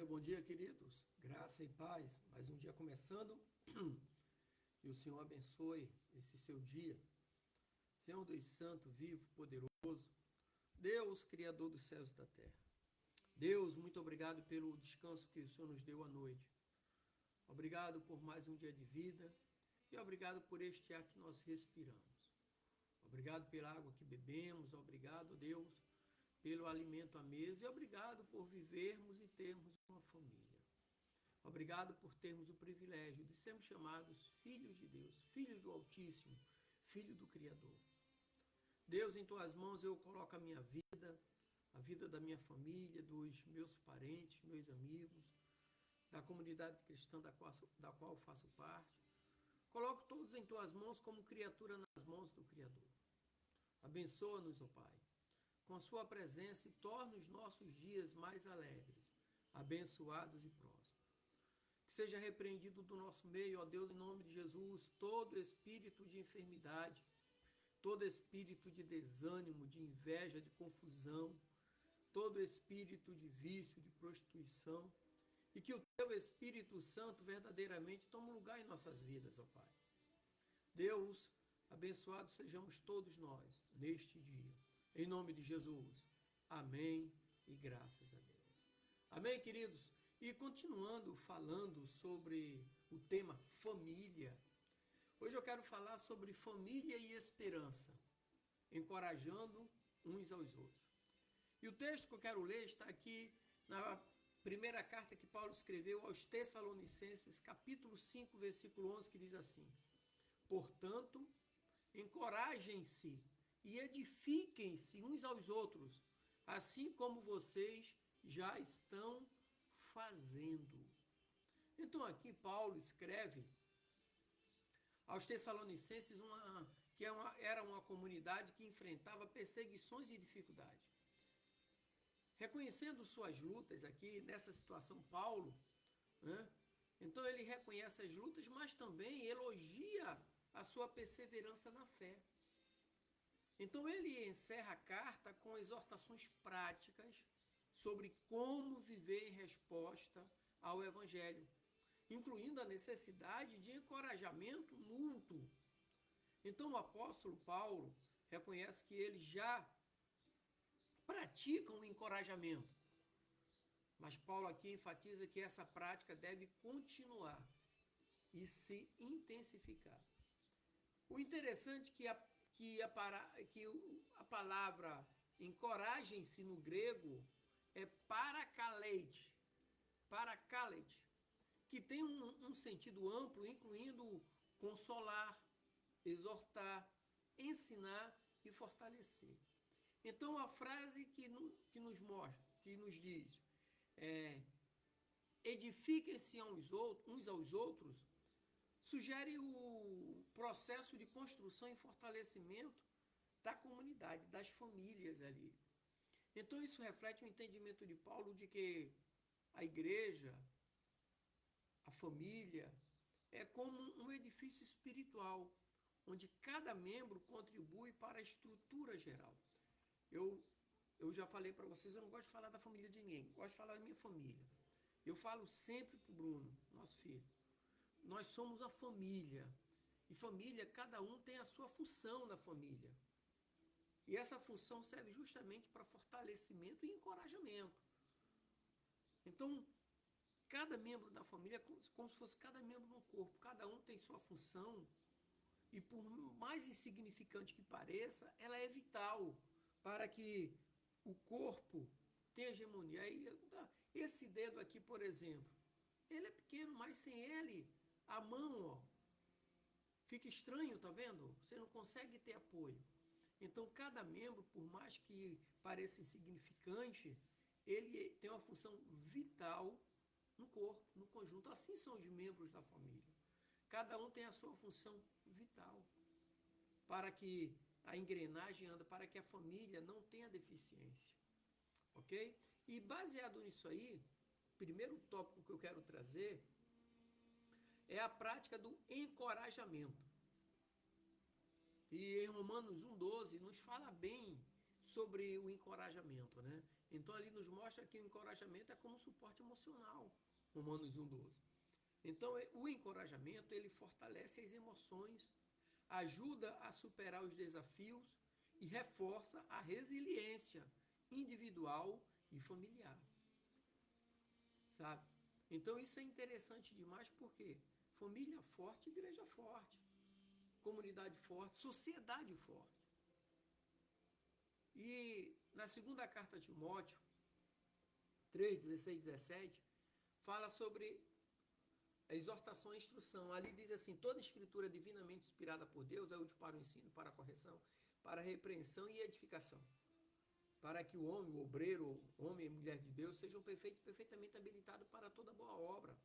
bom dia, queridos. Graça e paz. Mais um dia começando. Que o Senhor abençoe esse seu dia. Senhor Deus Santo, vivo, poderoso. Deus, Criador dos céus e da terra. Deus, muito obrigado pelo descanso que o Senhor nos deu à noite. Obrigado por mais um dia de vida e obrigado por este ar que nós respiramos. Obrigado pela água que bebemos. Obrigado, Deus, pelo alimento à mesa e obrigado por vivermos e termos uma família. Obrigado por termos o privilégio de sermos chamados filhos de Deus, filhos do Altíssimo, filho do Criador. Deus, em tuas mãos eu coloco a minha vida, a vida da minha família, dos meus parentes, meus amigos, da comunidade cristã da qual faço parte. Coloco todos em tuas mãos como criatura nas mãos do Criador. Abençoa-nos, ó Pai, com a sua presença e torna os nossos dias mais alegres, abençoados e prósperos. Que seja repreendido do nosso meio, ó Deus, em nome de Jesus, todo espírito de enfermidade, todo espírito de desânimo, de inveja, de confusão, todo espírito de vício, de prostituição, e que o teu Espírito Santo verdadeiramente tome lugar em nossas vidas, ó Pai. Deus, abençoados sejamos todos nós neste dia. Em nome de Jesus. Amém e graças a Deus. Amém, queridos? E continuando falando sobre o tema família, hoje eu quero falar sobre família e esperança, encorajando uns aos outros. E o texto que eu quero ler está aqui na primeira carta que Paulo escreveu aos Tessalonicenses, capítulo 5, versículo 11, que diz assim: Portanto, encorajem-se e edifiquem-se uns aos outros, assim como vocês já estão fazendo. Então aqui Paulo escreve aos Tessalonicenses era uma comunidade que enfrentava perseguições e dificuldades. Reconhecendo suas lutas aqui, nessa situação, Paulo, né? Então ele reconhece as lutas, mas também elogia a sua perseverança na fé. Então ele encerra a carta com exortações práticas sobre como viver em resposta ao Evangelho, incluindo a necessidade de encorajamento mútuo. Então o apóstolo Paulo reconhece que eles já praticam o encorajamento, mas Paulo aqui enfatiza que essa prática deve continuar e se intensificar. O interessante é que a palavra encorajem-se no grego é parakalete, que tem um sentido amplo, incluindo consolar, exortar, ensinar e fortalecer. Então a frase que nos mostra, que nos diz, edifiquem-se uns aos outros, sugere o processo de construção e fortalecimento da comunidade, das famílias ali. Então isso reflete o entendimento de Paulo de que a igreja, a família, é como um edifício espiritual, onde cada membro contribui para a estrutura geral. Eu já falei para vocês, eu não gosto de falar da família de ninguém, gosto de falar da minha família. Eu falo sempre para o Bruno, nosso filho, nós somos a família. E família, cada um tem a sua função na família. E essa função serve justamente para fortalecimento e encorajamento. Então, cada membro da família é como se fosse cada membro no corpo. Cada um tem sua função e, por mais insignificante que pareça, ela é vital para que o corpo tenha hegemonia. Aí, esse dedo aqui, por exemplo, ele é pequeno, mas sem ele, a mão, ó, fica estranho, tá vendo? Você não consegue ter apoio. Então, cada membro, por mais que pareça insignificante, ele tem uma função vital no corpo, no conjunto. Assim são os membros da família. Cada um tem a sua função vital para que a engrenagem ande, para que a família não tenha deficiência. Ok? E baseado nisso aí, o primeiro tópico que eu quero trazer é a prática do encorajamento. E em Romanos 1,12 nos fala bem sobre o encorajamento, né? Então ali nos mostra que o encorajamento é como suporte emocional, Romanos 1:12. Então o encorajamento, ele fortalece as emoções, ajuda a superar os desafios e reforça a resiliência individual e familiar, sabe? Então isso é interessante demais porque família forte, igreja forte, comunidade forte, sociedade forte. E na segunda carta de Timóteo 3:16-17 fala sobre a exortação à instrução. Ali diz assim: toda escritura divinamente inspirada por Deus é útil para o ensino, para a correção, para a repreensão e edificação, para que o homem, o obreiro, homem e mulher de Deus sejam perfeitos, perfeitamente habilitados para toda boa obra.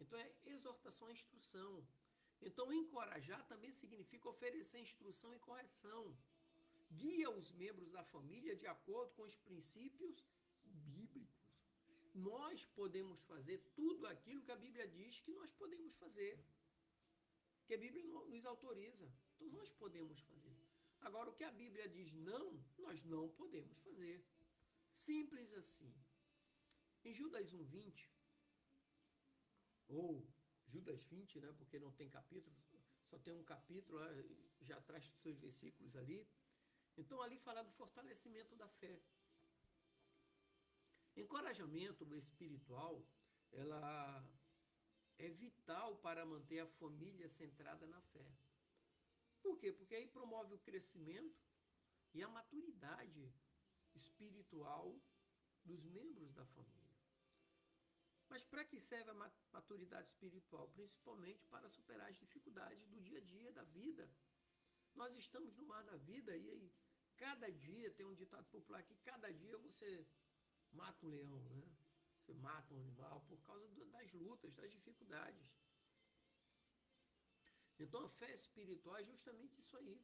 Então é exortação à instrução. Então encorajar também significa oferecer instrução e correção. Guia os membros da família de acordo com os princípios bíblicos. Nós podemos fazer tudo aquilo que a Bíblia diz que nós podemos fazer, que a Bíblia nos autoriza. Então nós podemos fazer. Agora, o que a Bíblia diz não, nós não podemos fazer. Simples assim. Em Judas 1:20, ou Judas 20, né, porque não tem capítulo, só tem um capítulo, já traz seus versículos ali. Então ali fala do fortalecimento da fé. Encorajamento espiritual, ela é vital para manter a família centrada na fé. Por quê? Porque aí promove o crescimento e a maturidade espiritual dos membros da família. Mas para que serve a maturidade espiritual? Principalmente para superar as dificuldades do dia a dia, da vida. Nós estamos no mar da vida e aí, cada dia, tem um ditado popular que cada dia você mata um leão, né? Você mata um animal por causa das lutas, das dificuldades. Então a fé espiritual é justamente isso aí.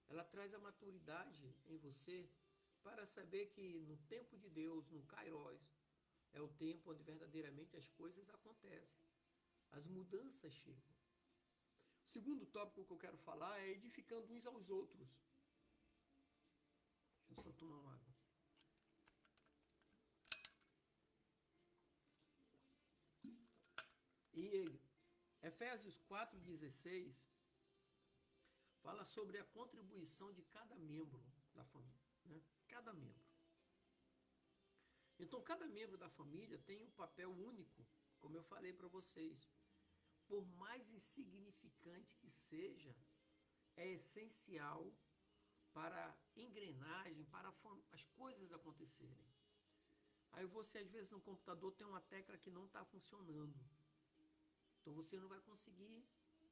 Ela traz a maturidade em você para saber que no tempo de Deus, no Kairos, é o tempo onde verdadeiramente as coisas acontecem. As mudanças chegam. O segundo tópico que eu quero falar é edificando uns aos outros. Deixa eu só tomar uma água. E Efésios 4:16 fala sobre a contribuição de cada membro da família, né? Cada membro. Então, cada membro da família tem um papel único, como eu falei para vocês. Por mais insignificante que seja, é essencial para a engrenagem, para as coisas acontecerem. Aí você, às vezes, no computador tem uma tecla que não está funcionando. Então, você não vai conseguir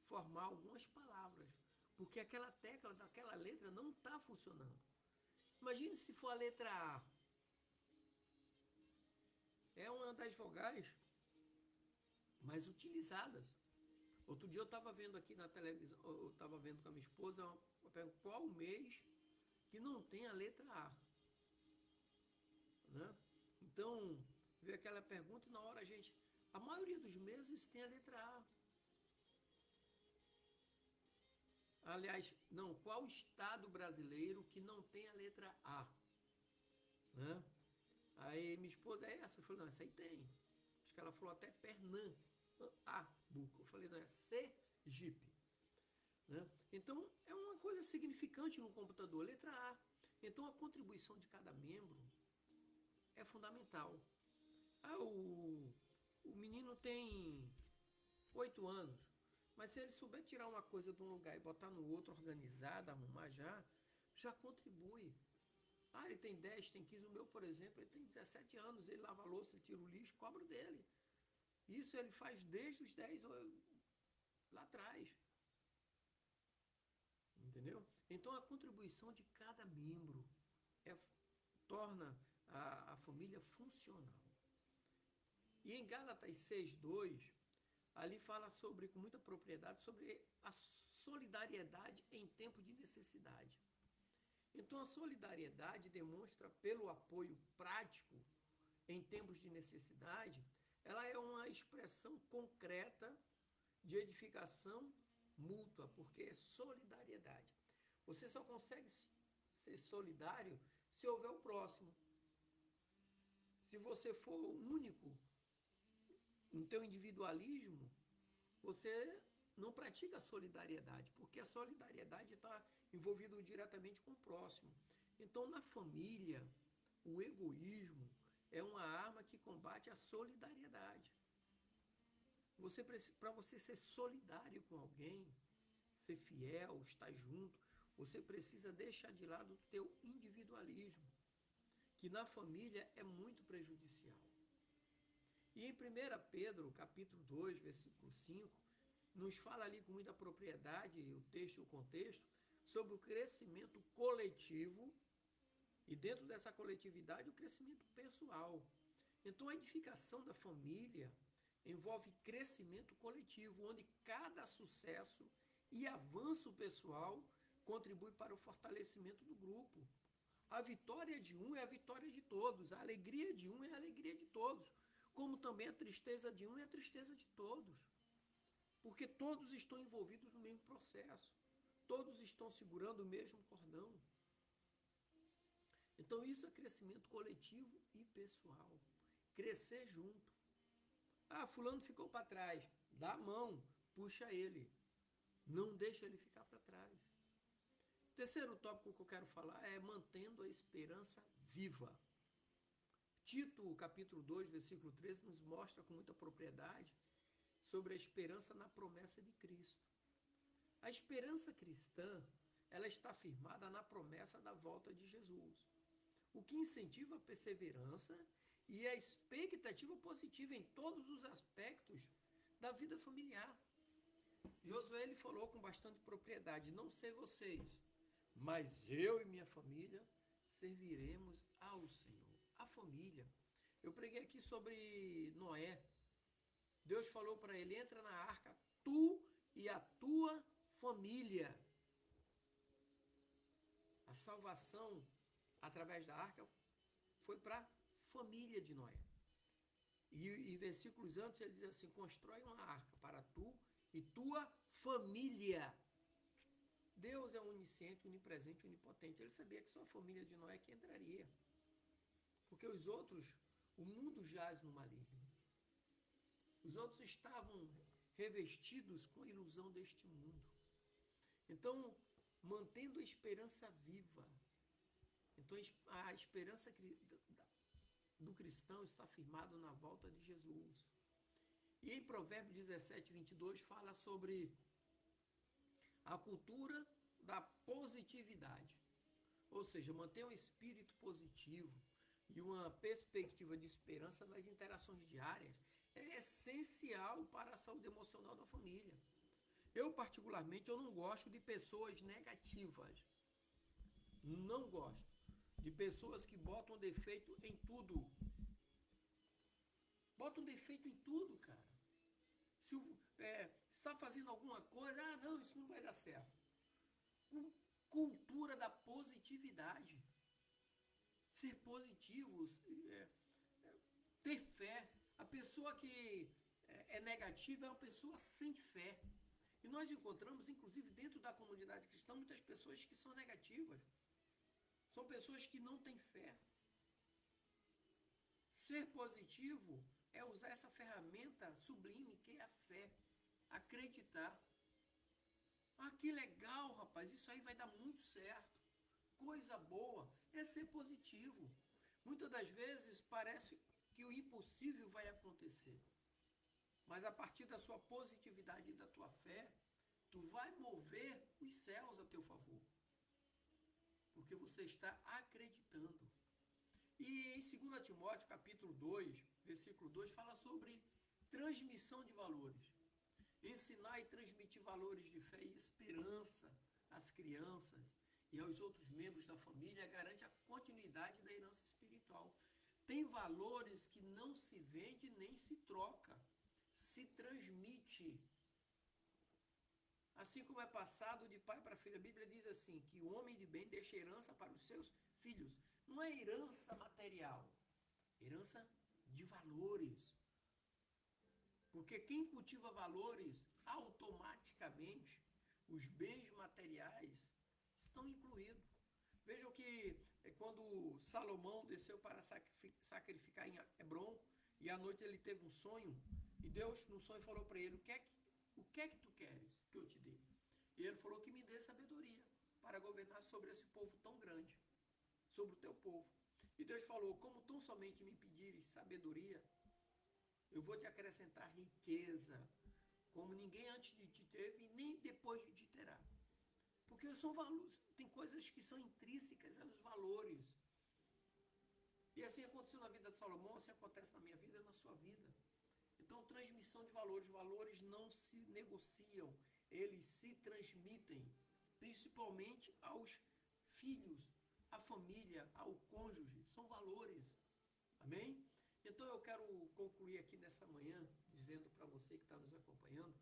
formar algumas palavras, porque aquela tecla daquela letra não está funcionando. Imagine se for a letra A. É uma das vogais mais utilizadas. Outro dia eu estava vendo aqui na televisão, eu estava vendo com a minha esposa, qual o mês que não tem a letra A, né? Então, veio aquela pergunta e na hora a maioria dos meses tem a letra A. Aliás, não, qual estado brasileiro que não tem a letra A? Né? Aí minha esposa é essa, eu falei, não, essa aí tem. Acho que ela falou até Pernambuco. Eu falei, não, é Sergipe. Né? Então, é uma coisa significante no computador, letra A. Então, a contribuição de cada membro é fundamental. O menino tem 8 anos, mas se ele souber tirar uma coisa de um lugar e botar no outro, organizada, arrumar já contribui. Ele tem 10, tem 15. O meu, por exemplo, ele tem 17 anos, ele lava a louça, ele tira o lixo, cobra dele. Isso ele faz desde os 10 lá atrás. Entendeu? Então a contribuição de cada membro torna a família funcional. E em Gálatas 6:2, ali fala com muita propriedade sobre a solidariedade em tempo de necessidade. Então a solidariedade demonstra pelo apoio prático em tempos de necessidade, ela é uma expressão concreta de edificação mútua, porque é solidariedade. Você só consegue ser solidário se houver o próximo. Se você for único no teu individualismo, você não pratica a solidariedade, porque a solidariedade está envolvida diretamente com o próximo. Então, na família, o egoísmo é uma arma que combate a solidariedade. Para você ser solidário com alguém, ser fiel, estar junto, você precisa deixar de lado o teu individualismo, que na família é muito prejudicial. E em 1 Pedro, capítulo 2, versículo 5, nos fala ali com muita propriedade, o texto e o contexto, sobre o crescimento coletivo e dentro dessa coletividade o crescimento pessoal. Então a edificação da família envolve crescimento coletivo, onde cada sucesso e avanço pessoal contribui para o fortalecimento do grupo. A vitória de um é a vitória de todos, a alegria de um é a alegria de todos, como também a tristeza de um é a tristeza de todos. Porque todos estão envolvidos no mesmo processo, todos estão segurando o mesmo cordão. Então isso é crescimento coletivo e pessoal. Crescer junto. Ah, fulano ficou para trás. Dá a mão, puxa ele. Não deixa ele ficar para trás. O terceiro tópico que eu quero falar é mantendo a esperança viva. Tito, capítulo 2, versículo 13, nos mostra com muita propriedade sobre a esperança na promessa de Cristo. A esperança cristã, ela está firmada na promessa da volta de Jesus, o que incentiva a perseverança e a expectativa positiva em todos os aspectos da vida familiar. Josué ele falou com bastante propriedade: não sei vocês, mas eu e minha família serviremos ao Senhor. A família. Eu preguei aqui sobre Noé. Deus falou para ele: entra na arca, tu e a tua família. A salvação através da arca foi para a família de Noé. E versículos antes ele diz assim: constrói uma arca para tu e tua família. Deus é onisciente, onipresente, onipotente. Ele sabia que só a família de Noé que entraria. Porque os outros, o mundo jaz no maligno. Os outros estavam revestidos com a ilusão deste mundo. Então, mantendo a esperança viva. Então, a esperança do cristão está firmada na volta de Jesus. E em Provérbios 17, 22, fala sobre a cultura da positividade. Ou seja, manter um espírito positivo e uma perspectiva de esperança nas interações diárias é essencial para a saúde emocional da família. Eu, particularmente, eu não gosto de pessoas negativas. Não gosto de pessoas que botam defeito em tudo. Botam defeito em tudo, cara. Se está fazendo alguma coisa, não, isso não vai dar certo. Cultura da positividade. Ser positivos, ter fé. A pessoa que é negativa é uma pessoa sem fé. E nós encontramos, inclusive, dentro da comunidade cristã, muitas pessoas que são negativas. São pessoas que não têm fé. Ser positivo é usar essa ferramenta sublime que é a fé. Acreditar. Ah, que legal, rapaz, isso aí vai dar muito certo. Coisa boa é ser positivo. Muitas das vezes parece que o impossível vai acontecer. Mas a partir da sua positividade e da tua fé, tu vai mover os céus a teu favor. Porque você está acreditando. E em 2 Timóteo, capítulo 2, versículo 2, fala sobre transmissão de valores. Ensinar e transmitir valores de fé e esperança às crianças e aos outros membros da família garante a continuidade da herança espiritual. Tem valores que não se vende nem se troca, se transmite. Assim como é passado de pai para filho. A Bíblia diz assim, que o homem de bem deixa herança para os seus filhos. Não é herança material, herança de valores. Porque quem cultiva valores, automaticamente, os bens materiais estão incluídos. Vejam que é quando Salomão desceu para sacrificar em Hebrom, e à noite ele teve um sonho, e Deus no sonho falou para ele, o que é que tu queres que eu te dê? E ele falou que me dê sabedoria para governar sobre esse povo tão grande, sobre o teu povo. E Deus falou, como tão somente me pedires sabedoria, eu vou te acrescentar riqueza, como ninguém antes de ti teve e nem depois de ti terá. Porque são valores, tem coisas que são intrínsecas aos valores. E assim aconteceu na vida de Salomão, assim acontece na minha vida e na sua vida. Então, transmissão de valores. Valores não se negociam, eles se transmitem, principalmente aos filhos, à família, ao cônjuge. São valores. Amém? Então, eu quero concluir aqui nessa manhã, dizendo para você que está nos acompanhando,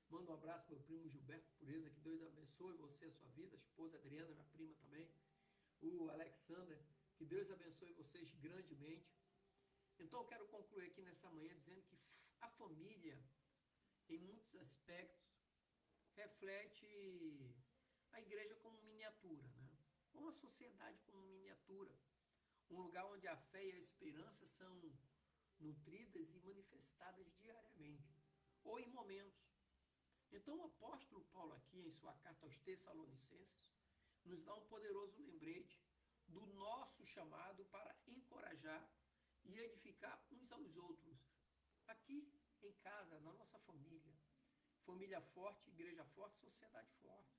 manda um abraço para o meu primo Gilberto Pureza, que Deus abençoe você, a sua vida, a esposa Adriana, minha prima também, o Alexander, que Deus abençoe vocês grandemente. Então eu quero concluir aqui nessa manhã dizendo que a família, em muitos aspectos, reflete a igreja como miniatura, né? Uma sociedade como miniatura, um lugar onde a fé e a esperança são nutridas e manifestadas diariamente, ou em momentos. Então o apóstolo Paulo aqui, em sua carta aos Tessalonicenses, nos dá um poderoso lembrete do nosso chamado para encorajar e edificar uns aos outros, aqui em casa, na nossa família. Família forte, igreja forte, sociedade forte.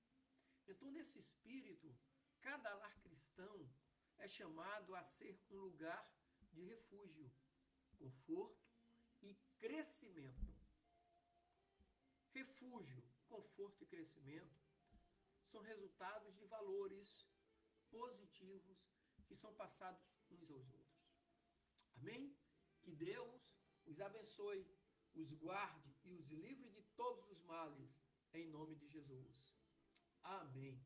Então, nesse espírito, cada lar cristão é chamado a ser um lugar de refúgio, conforto e crescimento. Refúgio, conforto e crescimento são resultados de valores positivos que são passados uns aos outros. Amém? Que Deus os abençoe, os guarde e os livre de todos os males, em nome de Jesus. Amém.